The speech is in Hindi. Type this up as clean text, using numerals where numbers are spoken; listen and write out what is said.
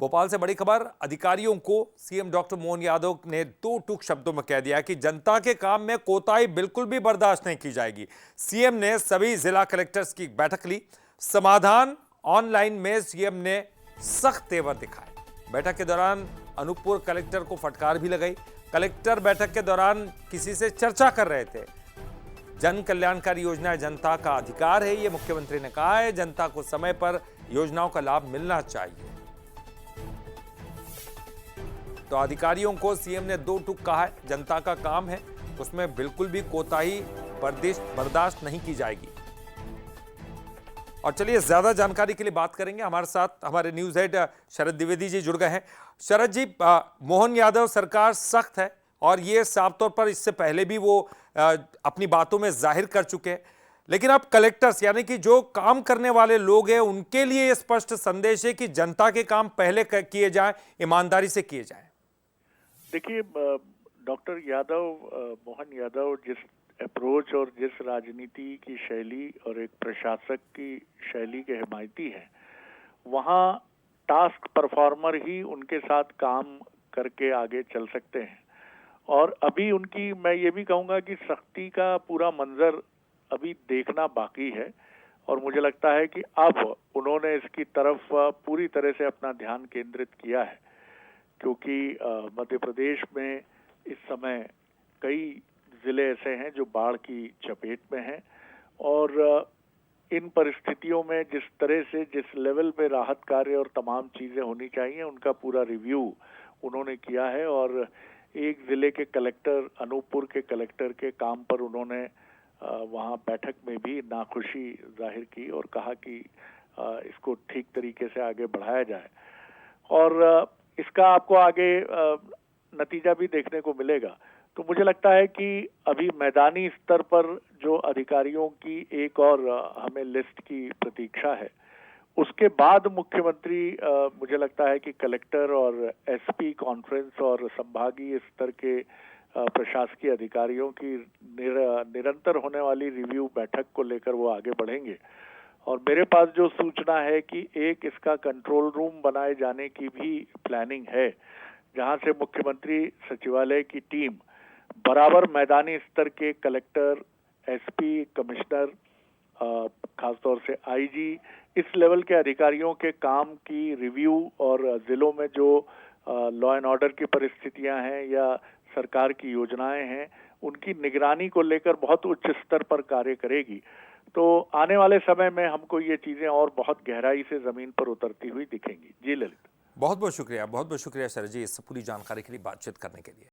भोपाल से बड़ी खबर। अधिकारियों को सीएम डॉक्टर मोहन यादव ने दो टूक शब्दों में कह दिया कि जनता के काम में कोताही बिल्कुल भी बर्दाश्त नहीं की जाएगी। सीएम ने सभी जिला कलेक्टर्स की बैठक ली। समाधान ऑनलाइन में सीएम ने सख्त तेवर दिखाए। बैठक के दौरान अनूपपुर कलेक्टर को फटकार भी लगाई। कलेक्टर बैठक के दौरान किसी से चर्चा कर रहे थे। जन कल्याणकारी योजना जनता का अधिकार है, यह मुख्यमंत्री ने कहा है। जनता को समय पर योजनाओं का लाभ मिलना चाहिए। तो अधिकारियों को सीएम ने दो टूक कहा है। जनता का काम है, उसमें बिल्कुल भी कोताही बर्दाश्त नहीं की जाएगी। और चलिए ज्यादा जानकारी के लिए बात करेंगे। हमारे साथ हमारे न्यूज हेड शरद द्विवेदी जी जुड़ गए हैं। शरद जी, मोहन यादव सरकार सख्त है और ये साफ तौर पर इससे पहले भी वो अपनी बातों में जाहिर कर चुके हैं, लेकिन अब कलेक्टर्स यानी कि जो काम करने वाले लोग हैं उनके लिए ये स्पष्ट संदेश है कि जनता के काम पहले किए जाएं, ईमानदारी से किए जाएं। देखिए, डॉक्टर यादव, मोहन यादव जिस अप्रोच और जिस राजनीति की शैली और एक प्रशासक की शैली के हिमायती हैं, वहाँ टास्क परफॉर्मर ही उनके साथ काम करके आगे चल सकते हैं। और अभी उनकी, मैं ये भी कहूँगा कि सख्ती का पूरा मंजर अभी देखना बाकी है और मुझे लगता है कि अब उन्होंने इसकी तरफ पूरी तरह से अपना ध्यान केंद्रित किया है, क्योंकि मध्य प्रदेश में इस समय कई जिले ऐसे हैं जो बाढ़ की चपेट में हैं और इन परिस्थितियों में जिस तरह से जिस लेवल पे राहत कार्य और तमाम चीजें होनी चाहिए उनका पूरा रिव्यू उन्होंने किया है। और एक जिले के कलेक्टर, अनूपपुर के कलेक्टर के काम पर उन्होंने वहां बैठक में भी नाखुशी जाहिर की और कहा कि इसको ठीक तरीके से आगे बढ़ाया जाए और इसका आपको आगे नतीजा भी देखने को मिलेगा। तो मुझे लगता है कि अभी मैदानी स्तर पर जो अधिकारियों की एक और हमें लिस्ट की प्रतीक्षा है, उसके बाद मुख्यमंत्री मुझे लगता है कि कलेक्टर और एसपी कॉन्फ्रेंस और संभागीय स्तर के प्रशासकीय अधिकारियों की निरंतर होने वाली रिव्यू बैठक को लेकर वो आगे बढ़ेंगे। और मेरे पास जो सूचना है कि एक इसका कंट्रोल रूम बनाए जाने की भी प्लानिंग है, जहां से मुख्यमंत्री सचिवालय की टीम बराबर मैदानी स्तर के कलेक्टर, एसपी, कमिश्नर, खासतौर से आईजी, इस लेवल के अधिकारियों के काम की रिव्यू और जिलों में जो लॉ एंड ऑर्डर की परिस्थितियां हैं या सरकार की योजनाएं हैं, उनकी निगरानी को लेकर बहुत उच्च स्तर पर कार्य करेगी। तो आने वाले समय में हमको ये चीजें और बहुत गहराई से जमीन पर उतरती हुई दिखेंगी। जी ललित, बहुत बहुत शुक्रिया शरद जी, इस पूरी जानकारी के लिए बातचीत करने के लिए।